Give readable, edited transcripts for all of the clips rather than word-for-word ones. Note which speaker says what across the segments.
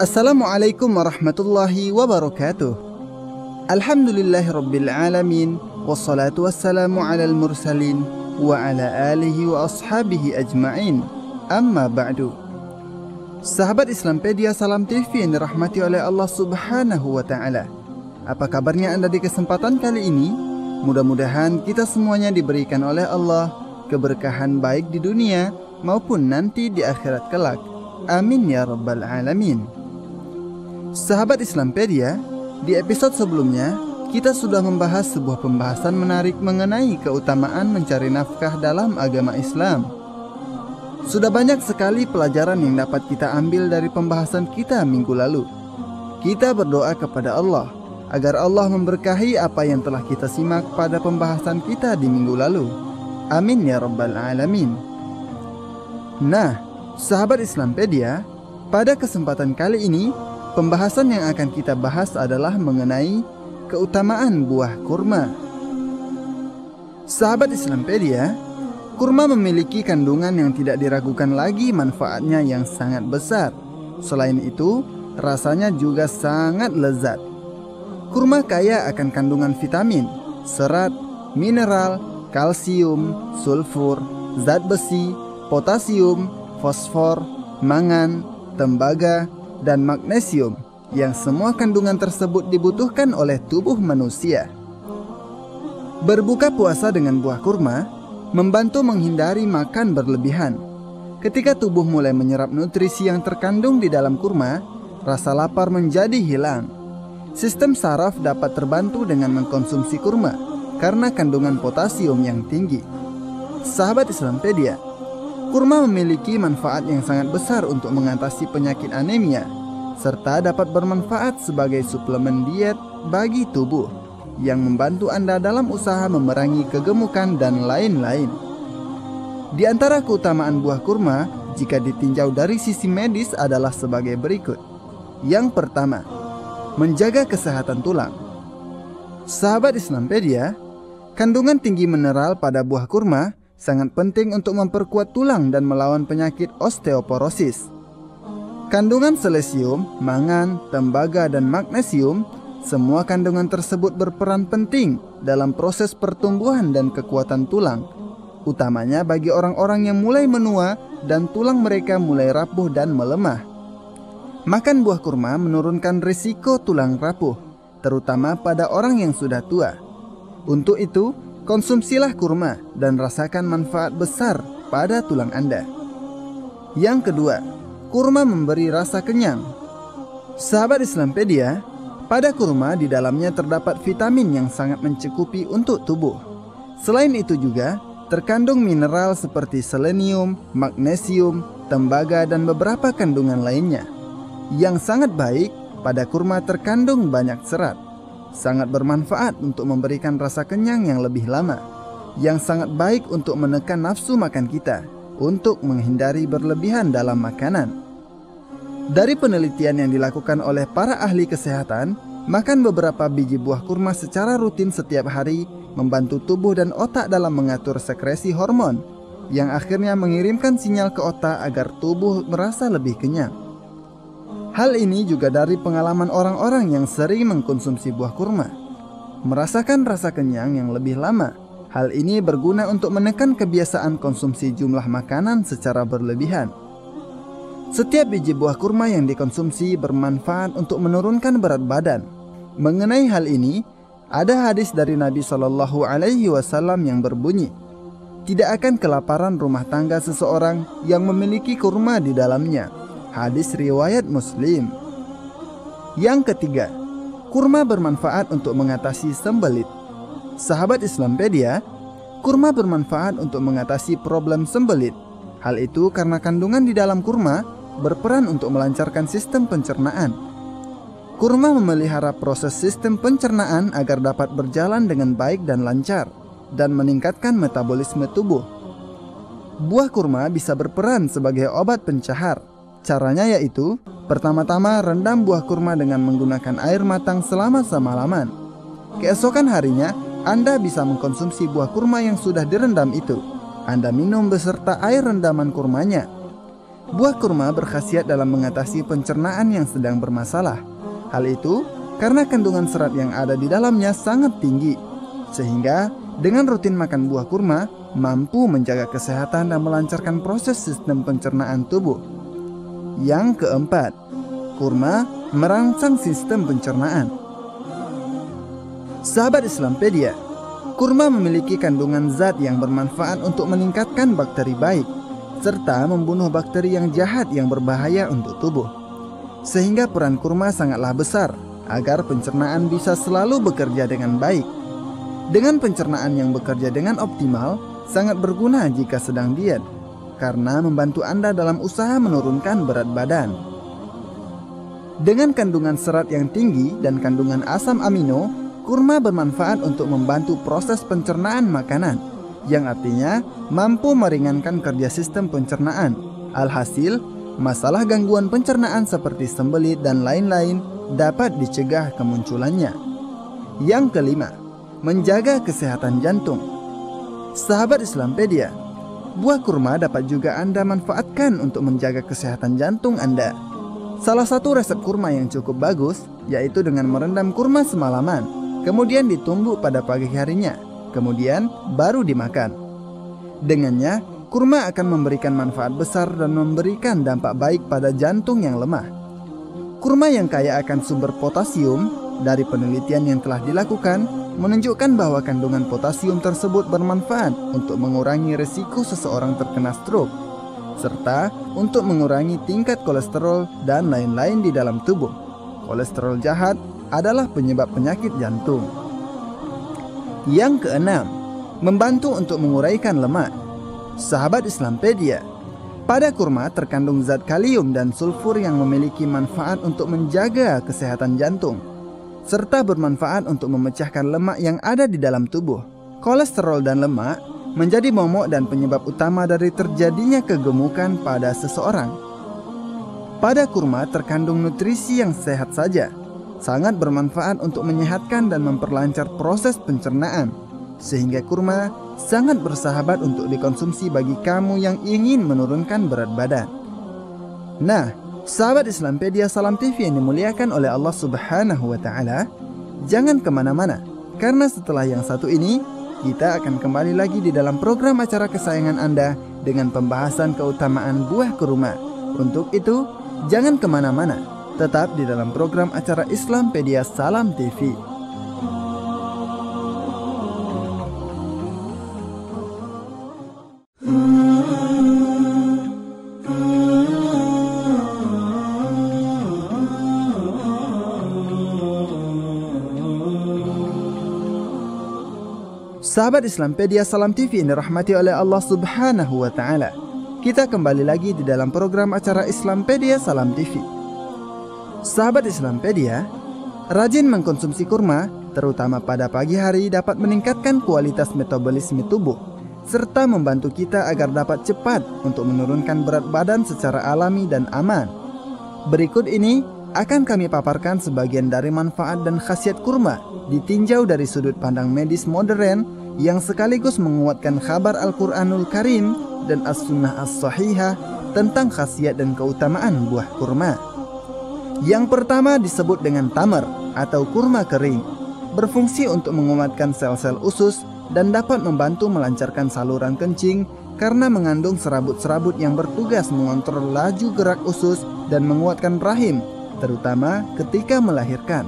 Speaker 1: Assalamualaikum warahmatullahi wabarakatuh. Alhamdulillahirabbil alamin, wassalatu wassalamu alal mursalin wa ala alihi wa ashabihi ajma'in. Amma ba'du. Sahabat Islampedia Salam TV yang dirahmati oleh Allah Subhanahu wa taala. Apa kabarnya Anda di kesempatan kali ini? Mudah-mudahan kita semuanya diberikan oleh Allah keberkahan baik di dunia maupun nanti di akhirat kelak. Amin ya rabbal alamin. Sahabat Islampedia, di episode sebelumnya kita sudah membahas sebuah pembahasan menarik mengenai keutamaan mencari nafkah dalam agama Islam. Sudah banyak sekali pelajaran yang dapat kita ambil dari pembahasan kita minggu lalu. Kita berdoa kepada Allah agar Allah memberkahi apa yang telah kita simak pada pembahasan kita di minggu lalu. Amin ya rabbal alamin. Nah, sahabat Islampedia, pada kesempatan kali ini pembahasan yang akan kita bahas adalah mengenai keutamaan buah kurma. Sahabat Islampedia, kurma memiliki kandungan yang tidak diragukan lagi manfaatnya yang sangat besar. Selain itu, rasanya juga sangat lezat. Kurma kaya akan kandungan vitamin, serat, mineral, kalsium, sulfur, zat besi, potasium, fosfor, mangan, tembaga, dan magnesium, yang semua kandungan tersebut dibutuhkan oleh tubuh manusia. Berbuka puasa dengan buah kurma membantu menghindari makan berlebihan. Ketika tubuh mulai menyerap nutrisi yang terkandung di dalam kurma, rasa lapar menjadi hilang. Sistem saraf dapat terbantu dengan mengkonsumsi kurma karena kandungan potasium yang tinggi. Sahabat Islampedia, kurma memiliki manfaat yang sangat besar untuk mengatasi penyakit anemia, serta dapat bermanfaat sebagai suplemen diet bagi tubuh yang membantu Anda dalam usaha memerangi kegemukan dan lain-lain. Di antara keutamaan buah kurma jika ditinjau dari sisi medis adalah sebagai berikut. Yang pertama, menjaga kesehatan tulang. Sahabat Islampedia, kandungan tinggi mineral pada buah kurma sangat penting untuk memperkuat tulang dan melawan penyakit osteoporosis. Kandungan selesium, mangan, tembaga, dan magnesium, semua kandungan tersebut berperan penting dalam proses pertumbuhan dan kekuatan tulang, utamanya bagi orang-orang yang mulai menua dan tulang mereka mulai rapuh dan melemah. Makan buah kurma menurunkan risiko tulang rapuh, terutama pada orang yang sudah tua. Untuk itu, konsumsilah kurma dan rasakan manfaat besar pada tulang Anda. Yang kedua, kurma memberi rasa kenyang. Sahabat Islampedia, pada kurma di dalamnya terdapat vitamin yang sangat mencukupi untuk tubuh. Selain itu juga terkandung mineral seperti selenium, magnesium, tembaga, dan beberapa kandungan lainnya. Yang sangat baik, pada kurma terkandung banyak serat. Sangat bermanfaat untuk memberikan rasa kenyang yang lebih lama, yang sangat baik untuk menekan nafsu makan kita, untuk menghindari berlebihan dalam makanan. Dari penelitian yang dilakukan oleh para ahli kesehatan, makan beberapa biji buah kurma secara rutin setiap hari membantu tubuh dan otak dalam mengatur sekresi hormon, yang akhirnya mengirimkan sinyal ke otak agar tubuh merasa lebih kenyang. Hal ini juga dari pengalaman orang-orang yang sering mengkonsumsi buah kurma, merasakan rasa kenyang yang lebih lama. Hal ini berguna untuk menekan kebiasaan konsumsi jumlah makanan secara berlebihan. Setiap biji buah kurma yang dikonsumsi bermanfaat untuk menurunkan berat badan. Mengenai hal ini, ada hadis dari Nabi Shallallahu Alaihi Wasallam yang berbunyi, tidak akan kelaparan rumah tangga seseorang yang memiliki kurma di dalamnya. Hadis riwayat Muslim. Yang ketiga, kurma bermanfaat untuk mengatasi sembelit. Sahabat Islampedia, kurma bermanfaat untuk mengatasi problem sembelit. Hal itu karena kandungan di dalam kurma berperan untuk melancarkan sistem pencernaan. Kurma memelihara proses sistem pencernaan agar dapat berjalan dengan baik dan lancar, dan meningkatkan metabolisme tubuh. Buah kurma bisa berperan sebagai obat pencahar. Caranya yaitu, pertama-tama rendam buah kurma dengan menggunakan air matang selama semalaman. Keesokan harinya, Anda bisa mengkonsumsi buah kurma yang sudah direndam itu. Anda minum beserta air rendaman kurmanya. Buah kurma berkhasiat dalam mengatasi pencernaan yang sedang bermasalah. Hal itu karena kandungan serat yang ada di dalamnya sangat tinggi, sehingga dengan rutin makan buah kurma mampu menjaga kesehatan dan melancarkan proses sistem pencernaan tubuh. Yang keempat, kurma merangsang sistem pencernaan. Sahabat Islampedia, kurma memiliki kandungan zat yang bermanfaat untuk meningkatkan bakteri baik serta membunuh bakteri yang jahat yang berbahaya untuk tubuh. Sehingga peran kurma sangatlah besar agar pencernaan bisa selalu bekerja dengan baik. Dengan pencernaan yang bekerja dengan optimal, sangat berguna jika sedang diet, karena membantu Anda dalam usaha menurunkan berat badan. Dengan kandungan serat yang tinggi dan kandungan asam amino, kurma bermanfaat untuk membantu proses pencernaan makanan, yang artinya mampu meringankan kerja sistem pencernaan. Alhasil, masalah gangguan pencernaan seperti sembelit dan lain-lain dapat dicegah kemunculannya. Yang kelima, menjaga kesehatan jantung. Sahabat Islampedia, buah kurma dapat juga Anda manfaatkan untuk menjaga kesehatan jantung Anda. Salah satu resep kurma yang cukup bagus yaitu dengan merendam kurma semalaman, kemudian ditumbuk pada pagi harinya, kemudian baru dimakan. Dengannya, kurma akan memberikan manfaat besar dan memberikan dampak baik pada jantung yang lemah. Kurma yang kaya akan sumber potasium, dari penelitian yang telah dilakukan, menunjukkan bahwa kandungan potasium tersebut bermanfaat untuk mengurangi risiko seseorang terkena stroke, serta untuk mengurangi tingkat kolesterol dan lain-lain di dalam tubuh. Kolesterol jahat adalah penyebab penyakit jantung. Yang keenam, membantu untuk menguraikan lemak. Sahabat Islampedia, pada kurma terkandung zat kalium dan sulfur yang memiliki manfaat untuk menjaga kesehatan jantung, serta bermanfaat untuk memecahkan lemak yang ada di dalam tubuh. Kolesterol dan lemak menjadi momok dan penyebab utama dari terjadinya kegemukan pada seseorang. Pada kurma terkandung nutrisi yang sehat saja, sangat bermanfaat untuk menyehatkan dan memperlancar proses pencernaan, sehingga kurma sangat bersahabat untuk dikonsumsi bagi kamu yang ingin menurunkan berat badan. Nah, sahabat Islampedia Salam TV yang dimuliakan oleh Allah Subhanahu wa Ta'ala, jangan kemana-mana, karena setelah yang satu ini kita akan kembali lagi di dalam program acara kesayangan Anda dengan pembahasan keutamaan buah kurma. Untuk itu, jangan kemana-mana, tetap di dalam program acara Islampedia Salam TV. Sahabat Islampedia Salam TV yang dirahmati oleh Allah Subhanahu wa Ta'ala, kita kembali lagi di dalam program acara Islampedia Salam TV. Sahabat Islampedia, rajin mengkonsumsi kurma, terutama pada pagi hari, dapat meningkatkan kualitas metabolisme tubuh, serta membantu kita agar dapat cepat untuk menurunkan berat badan secara alami dan aman. Berikut ini akan kami paparkan sebagian dari manfaat dan khasiat kurma ditinjau dari sudut pandang medis modern yang sekaligus menguatkan kabar Al-Quranul Karim dan As-Sunnah As-Sahihah tentang khasiat dan keutamaan buah kurma. Yang pertama disebut dengan tamar atau kurma kering, berfungsi untuk menguatkan sel-sel usus dan dapat membantu melancarkan saluran kencing karena mengandung serabut-serabut yang bertugas mengontrol laju gerak usus dan menguatkan rahim, terutama ketika melahirkan.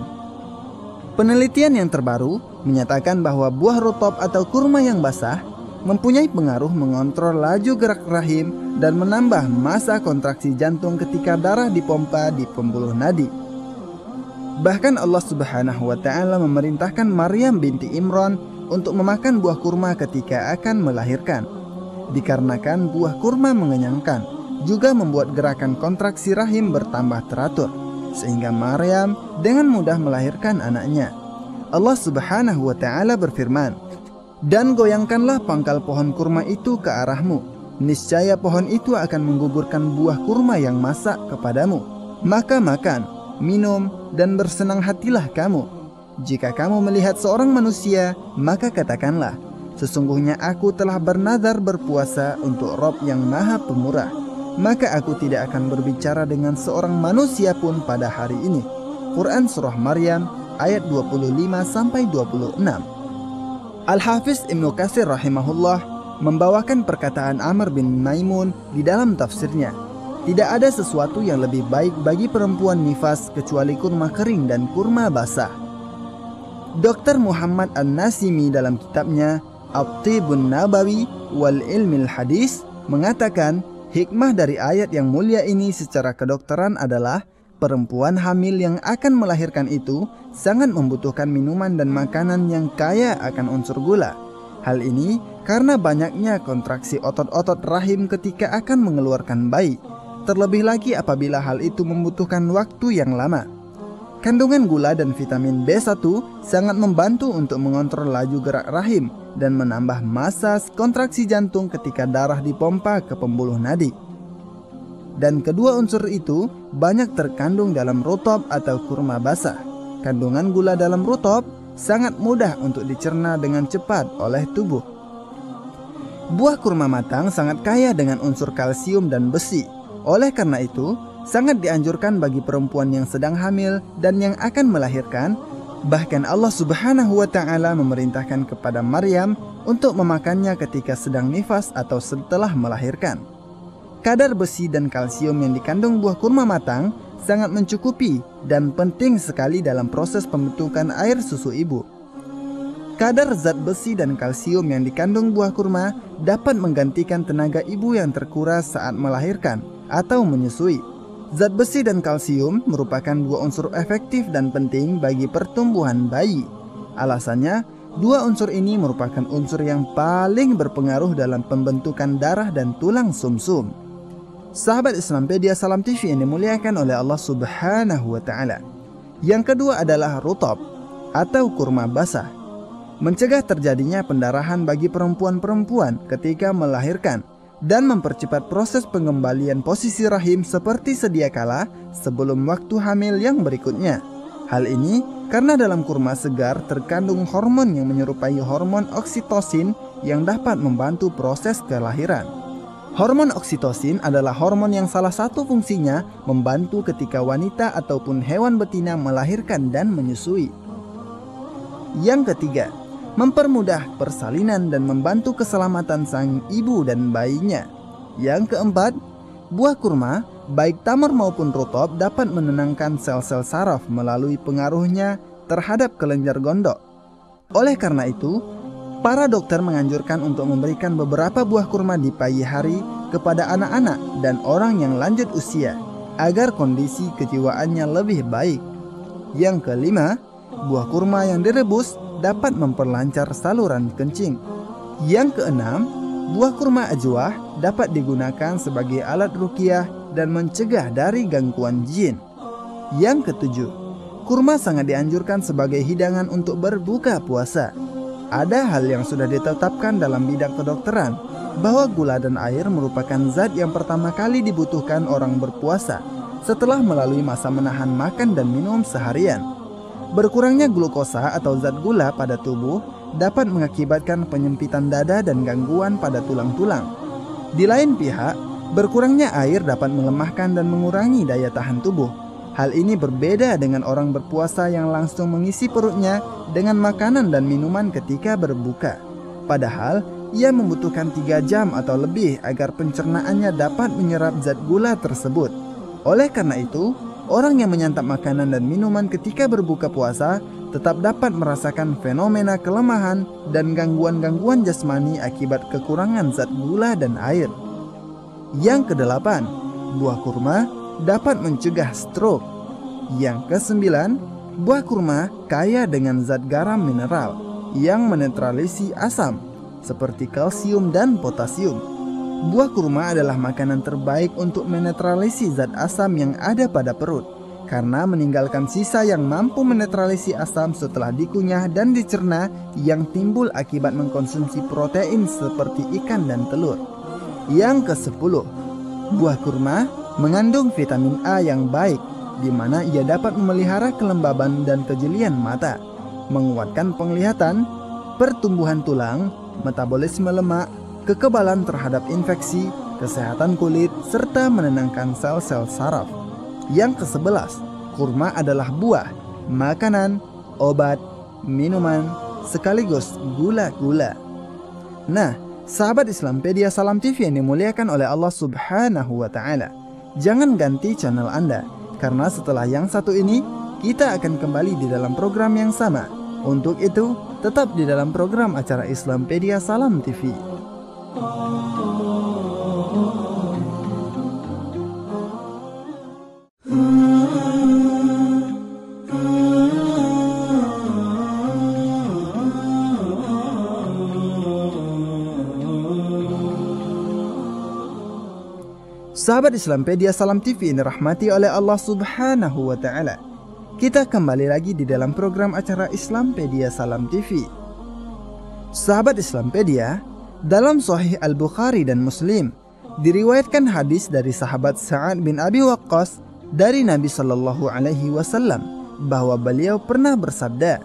Speaker 1: Penelitian yang terbaru menyatakan bahwa buah rutop atau kurma yang basah mempunyai pengaruh mengontrol laju gerak rahim dan menambah masa kontraksi jantung ketika darah dipompa di pembuluh nadi. Bahkan Allah Subhanahu wa Ta'ala memerintahkan Maryam binti Imran untuk memakan buah kurma ketika akan melahirkan, dikarenakan buah kurma mengenyangkan, juga membuat gerakan kontraksi rahim bertambah teratur, sehingga Maryam dengan mudah melahirkan anaknya. Allah Subhanahu wa Ta'ala berfirman, "Dan goyangkanlah pangkal pohon kurma itu ke arahmu, niscaya pohon itu akan menggugurkan buah kurma yang masak kepadamu. Maka makan, minum, dan bersenang hatilah kamu. Jika kamu melihat seorang manusia, maka katakanlah, sesungguhnya aku telah bernazar berpuasa untuk Rabb yang Maha Pemurah. maka aku tidak akan berbicara dengan seorang manusia pun pada hari ini. Quran Surah Maryam ayat 25-26. Al-Hafiz Ibnu Katsir rahimahullah membawakan perkataan Amr bin Maimun di dalam tafsirnya. Tidak ada sesuatu yang lebih baik bagi perempuan nifas kecuali kurma kering dan kurma basah. Dr. Muhammad An-Nasimi dalam kitabnya At-Tibun Nabawi wal Ilmil Hadis mengatakan hikmah dari ayat yang mulia ini secara kedokteran adalah perempuan hamil yang akan melahirkan itu sangat membutuhkan minuman dan makanan yang kaya akan unsur gula. Hal ini karena banyaknya kontraksi otot-otot rahim ketika akan mengeluarkan bayi, terlebih lagi apabila hal itu membutuhkan waktu yang lama. Kandungan gula dan vitamin B1 sangat membantu untuk mengontrol laju gerak rahim dan menambah massa kontraksi jantung ketika darah dipompa ke pembuluh nadi. Dan kedua unsur itu banyak terkandung dalam rutob atau kurma basah. Kandungan gula dalam rutob sangat mudah untuk dicerna dengan cepat oleh tubuh. Buah kurma matang sangat kaya dengan unsur kalsium dan besi. Oleh karena itu, sangat dianjurkan bagi perempuan yang sedang hamil dan yang akan melahirkan. Bahkan Allah Subhanahu wa Ta'ala memerintahkan kepada Maryam untuk memakannya ketika sedang nifas atau setelah melahirkan. Kadar besi dan kalsium yang dikandung buah kurma matang sangat mencukupi dan penting sekali dalam proses pembentukan air susu ibu. Kadar zat besi dan kalsium yang dikandung buah kurma dapat menggantikan tenaga ibu yang terkuras saat melahirkan atau menyusui. Zat besi dan kalsium merupakan dua unsur efektif dan penting bagi pertumbuhan bayi. Alasannya, dua unsur ini merupakan unsur yang paling berpengaruh dalam pembentukan darah dan tulang sumsum. Sahabat Islampedia Salam TV yang dimuliakan oleh Allah Subhanahu wa Ta'ala. Yang kedua adalah rutob atau kurma basah. Mencegah terjadinya pendarahan bagi perempuan-perempuan ketika melahirkan dan mempercepat proses pengembalian posisi rahim seperti sedia kala sebelum waktu hamil yang berikutnya. Hal ini karena dalam kurma segar terkandung hormon yang menyerupai hormon oksitosin yang dapat membantu proses kelahiran. Hormon oksitosin adalah hormon yang salah satu fungsinya membantu ketika wanita ataupun hewan betina melahirkan dan menyusui. Yang ketiga, mempermudah persalinan dan membantu keselamatan sang ibu dan bayinya. Yang keempat, buah kurma, baik tamar maupun rutob dapat menenangkan sel-sel saraf melalui pengaruhnya terhadap kelenjar gondok. Oleh karena itu, para dokter menganjurkan untuk memberikan beberapa buah kurma di pagi hari kepada anak-anak dan orang yang lanjut usia agar kondisi kejiwaannya lebih baik. Yang kelima, buah kurma yang direbus dapat memperlancar saluran kencing. Yang keenam, buah kurma ajwah dapat digunakan sebagai alat ruqyah dan mencegah dari gangguan jin. Yang ketujuh, kurma sangat dianjurkan sebagai hidangan untuk berbuka puasa. Ada hal yang sudah ditetapkan dalam bidang kedokteran bahwa gula dan air merupakan zat yang pertama kali dibutuhkan orang berpuasa setelah melalui masa menahan makan dan minum seharian. Berkurangnya glukosa atau zat gula pada tubuh dapat mengakibatkan penyempitan dada dan gangguan pada tulang-tulang. Di lain pihak, berkurangnya air dapat melemahkan dan mengurangi daya tahan tubuh. Hal ini berbeda dengan orang berpuasa yang langsung mengisi perutnya dengan makanan dan minuman ketika berbuka. Padahal, ia membutuhkan 3 jam atau lebih agar pencernaannya dapat menyerap zat gula tersebut. Oleh karena itu, orang yang menyantap makanan dan minuman ketika berbuka puasa tetap dapat merasakan fenomena kelemahan dan gangguan-gangguan jasmani akibat kekurangan zat gula dan air. Yang kedelapan, buah kurma dapat mencegah stroke. Yang kesembilan, buah kurma kaya dengan zat garam mineral yang menetralisi asam seperti kalsium dan potasium. Buah kurma adalah makanan terbaik untuk menetralisi zat asam yang ada pada perut, karena meninggalkan sisa yang mampu menetralisi asam setelah dikunyah dan dicerna yang timbul akibat mengkonsumsi protein seperti ikan dan telur. Yang ke-10, buah kurma mengandung vitamin A yang baik, di mana ia dapat memelihara kelembaban dan kejelian mata, menguatkan penglihatan, pertumbuhan tulang, metabolisme lemak, kekebalan terhadap infeksi, kesehatan kulit, serta menenangkan sel-sel saraf. Yang ke-11, kurma adalah buah, makanan, obat, minuman, sekaligus gula-gula. Nah, sahabat Islampedia Salam TV yang dimuliakan oleh Allah Subhanahu wa Ta'ala, jangan ganti channel Anda, karena setelah yang satu ini kita akan kembali di dalam program yang sama. Untuk itu, tetap di dalam program acara Islampedia Salam TV. Sahabat Islampedia Salam TV ini rahmati oleh Allah Subhanahu wa Ta'ala. Kita kembali lagi di dalam program acara Islampedia Salam TV. Sahabat Islampedia, dalam Sahih Al-Bukhari dan Muslim diriwayatkan hadis dari sahabat Sa'ad bin Abi Waqqas dari Nabi Shallallahu Alaihi Wasallam bahwa beliau pernah bersabda,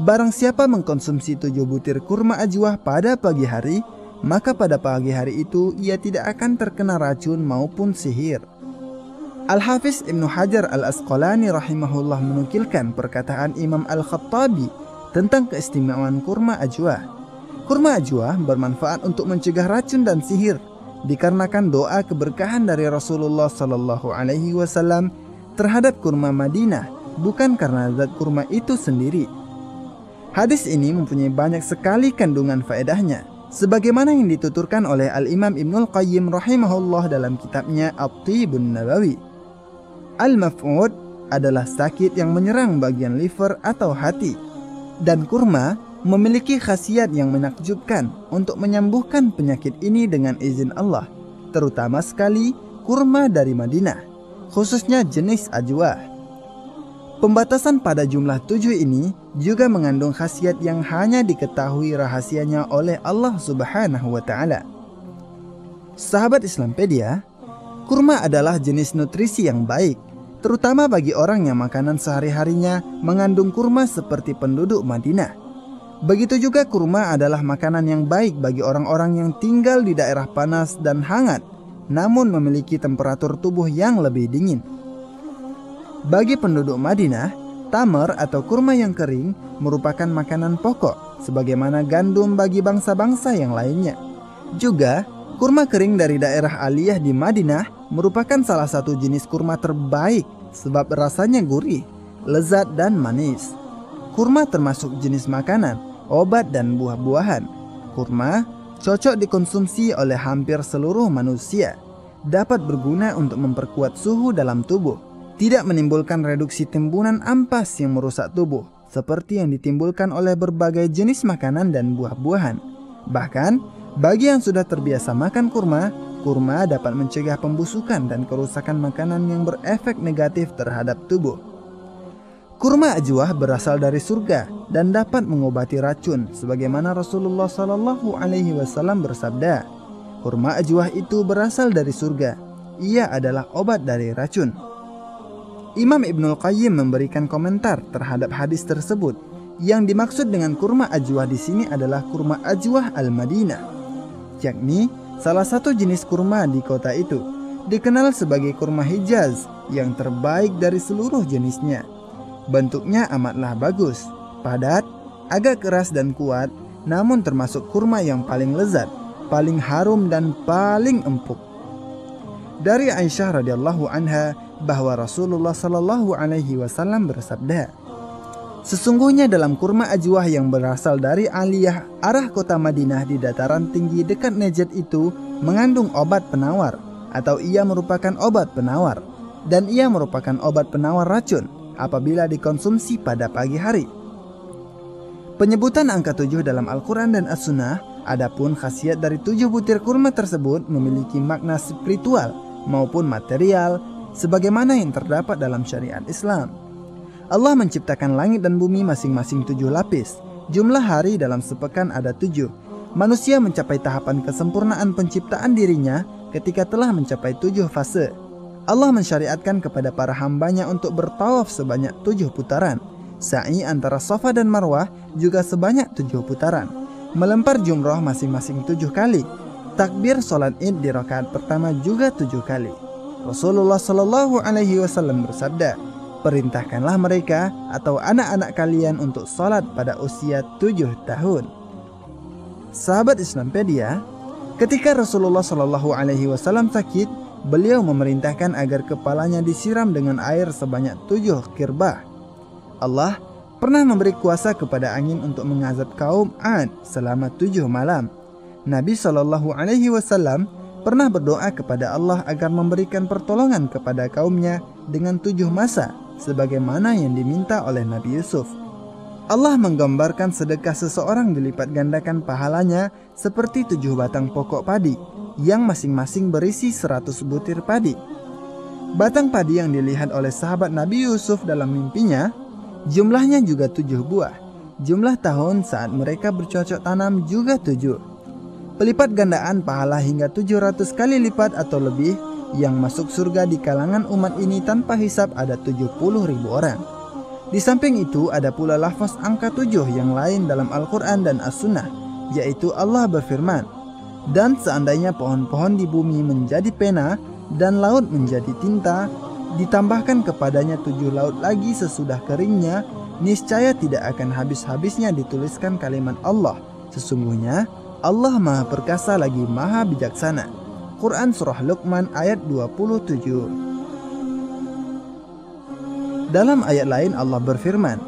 Speaker 1: barang siapa mengkonsumsi 7 butir kurma ajwah pada pagi hari, maka pada pagi hari itu ia tidak akan terkena racun maupun sihir. Al-Hafiz Ibnu Hajar Al-Asqalani rahimahullah menukilkan perkataan Imam Al-Khattabi tentang keistimewaan kurma ajwah. Kurma ajwah bermanfaat untuk mencegah racun dan sihir dikarenakan doa keberkahan dari Rasulullah Sallallahu Alaihi Wasallam terhadap kurma Madinah, bukan karena zat kurma itu sendiri. Hadis ini mempunyai banyak sekali kandungan faedahnya, sebagaimana yang dituturkan oleh Al-Imam Ibnul Qayyim rahimahullah dalam kitabnya At-Tibun Nabawi. Al-Maf'ud adalah sakit yang menyerang bagian liver atau hati, dan kurma memiliki khasiat yang menakjubkan untuk menyembuhkan penyakit ini dengan izin Allah, terutama sekali kurma dari Madinah, khususnya jenis ajwah. Pembatasan pada jumlah 7 ini juga mengandung khasiat yang hanya diketahui rahasianya oleh Allah Subhanahu wa Ta'ala. Sahabat Islampedia, kurma adalah jenis nutrisi yang baik, terutama bagi orang yang makanan sehari-harinya mengandung kurma seperti penduduk Madinah. Begitu juga kurma adalah makanan yang baik bagi orang-orang yang tinggal di daerah panas dan hangat, namun memiliki temperatur tubuh yang lebih dingin. Bagi penduduk Madinah, tamar atau kurma yang kering merupakan makanan pokok, sebagaimana gandum bagi bangsa-bangsa yang lainnya. Juga, kurma kering dari daerah Aliyah di Madinah merupakan salah satu jenis kurma terbaik sebab rasanya gurih, lezat dan manis. Kurma termasuk jenis makanan, obat dan buah-buahan. Kurma cocok dikonsumsi oleh hampir seluruh manusia. Dapat berguna untuk memperkuat suhu dalam tubuh, tidak menimbulkan reduksi timbunan ampas yang merusak tubuh, seperti yang ditimbulkan oleh berbagai jenis makanan dan buah-buahan. Bahkan, bagi yang sudah terbiasa makan kurma, kurma dapat mencegah pembusukan dan kerusakan makanan yang berefek negatif terhadap tubuh. Kurma ajwah berasal dari surga dan dapat mengobati racun, sebagaimana Rasulullah Sallallahu Alaihi Wasallam bersabda, kurma ajwah itu berasal dari surga, ia adalah obat dari racun. Imam Ibnul Qayyim memberikan komentar terhadap hadis tersebut. Yang dimaksud dengan kurma ajwah di sini adalah kurma ajwah Al-Madinah, yakni salah satu jenis kurma di kota itu, dikenal sebagai kurma Hijaz yang terbaik dari seluruh jenisnya. Bentuknya amatlah bagus, padat, agak keras dan kuat, namun termasuk kurma yang paling lezat, paling harum dan paling empuk. Dari Aisyah radhiyallahu anha bahwa Rasulullah Sallallahu Alaihi Wasallam bersabda, sesungguhnya dalam kurma ajwah yang berasal dari Aliyah arah kota Madinah di dataran tinggi dekat Najd itu mengandung obat penawar, atau ia merupakan obat penawar, dan ia merupakan obat penawar racun apabila dikonsumsi pada pagi hari. Penyebutan angka 7 dalam Al-Quran dan As-Sunnah, adapun khasiat dari 7 butir kurma tersebut memiliki makna spiritual maupun material sebagaimana yang terdapat dalam syariat Islam. Allah menciptakan langit dan bumi masing-masing 7 lapis. Jumlah hari dalam sepekan ada 7. Manusia mencapai tahapan kesempurnaan penciptaan dirinya ketika telah mencapai 7 fase. Allah mensyariatkan kepada para hambanya untuk bertawaf sebanyak 7 putaran. Sa'i antara Safa dan Marwah juga sebanyak 7 putaran. Melempar jumrah masing-masing 7 kali. Takbir sholat id di rakaat pertama juga 7 kali. Rasulullah Shallallahu Alaihi Wasallam bersabda, perintahkanlah mereka atau anak-anak kalian untuk sholat pada usia 7 tahun. Sahabat Islampedia, ketika Rasulullah Shallallahu Alaihi Wasallam sakit, beliau memerintahkan agar kepalanya disiram dengan air sebanyak 7 kirbah. Allah pernah memberi kuasa kepada angin untuk mengazab kaum Ad selama 7 malam. Nabi Shallallahu Alaihi Wasallam pernah berdoa kepada Allah agar memberikan pertolongan kepada kaumnya dengan 7 masa, sebagaimana yang diminta oleh Nabi Yusuf. Allah menggambarkan sedekah seseorang dilipat gandakan pahalanya seperti 7 batang pokok padi, yang masing-masing berisi 100 butir padi. Batang padi yang dilihat oleh sahabat Nabi Yusuf dalam mimpinya, jumlahnya juga 7 buah. Jumlah tahun saat mereka bercocok tanam juga 7. Pelipat gandaan pahala hingga 700 kali lipat atau lebih yang masuk surga di kalangan umat ini tanpa hisab ada 70.000 orang. Di samping itu ada pula lafaz angka 7 yang lain dalam Al-Quran dan As-Sunnah, yaitu Allah berfirman, dan seandainya pohon-pohon di bumi menjadi pena dan laut menjadi tinta, ditambahkan kepadanya 7 laut lagi sesudah keringnya, niscaya tidak akan habis-habisnya dituliskan kalimat Allah. Sesungguhnya Allah Maha Perkasa lagi Maha Bijaksana. Quran Surah Luqman ayat 27. Dalam ayat lain Allah berfirman,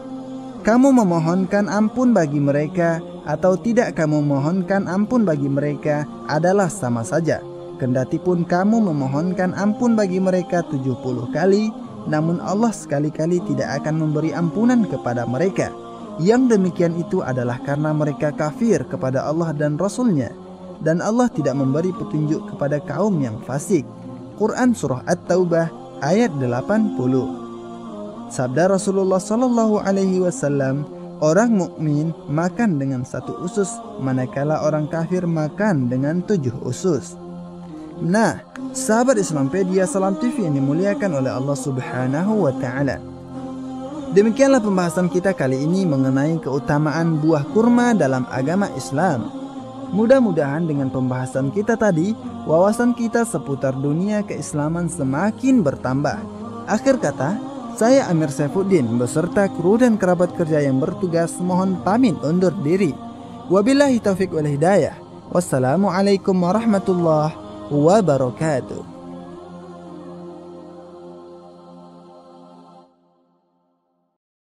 Speaker 1: kamu memohonkan ampun bagi mereka atau tidak kamu memohonkan ampun bagi mereka adalah sama saja. Kendatipun kamu memohonkan ampun bagi mereka 70 kali, namun Allah sekali-kali tidak akan memberi ampunan kepada mereka. Yang demikian itu adalah karena mereka kafir kepada Allah dan Rasul-Nya, dan Allah tidak memberi petunjuk kepada kaum yang fasik. Quran Surah At-Taubah ayat 80. Sabda Rasulullah Sallallahu Alaihi Wasallam, orang mukmin makan dengan 1 usus, manakala orang kafir makan dengan 7 usus. Nah, sahabat Islampedia Salam TV yang dimuliakan oleh Allah Subhanahu wa Ta'ala, demikianlah pembahasan kita kali ini mengenai keutamaan buah kurma dalam agama Islam. Mudah-mudahan dengan pembahasan kita tadi, wawasan kita seputar dunia keislaman semakin bertambah. Akhir kata, saya Amir Saifuddin beserta kru dan kerabat kerja yang bertugas mohon pamit undur diri. Wabillahi taufiq wal hidayah. Wassalamualaikum warahmatullahi wabarakatuh.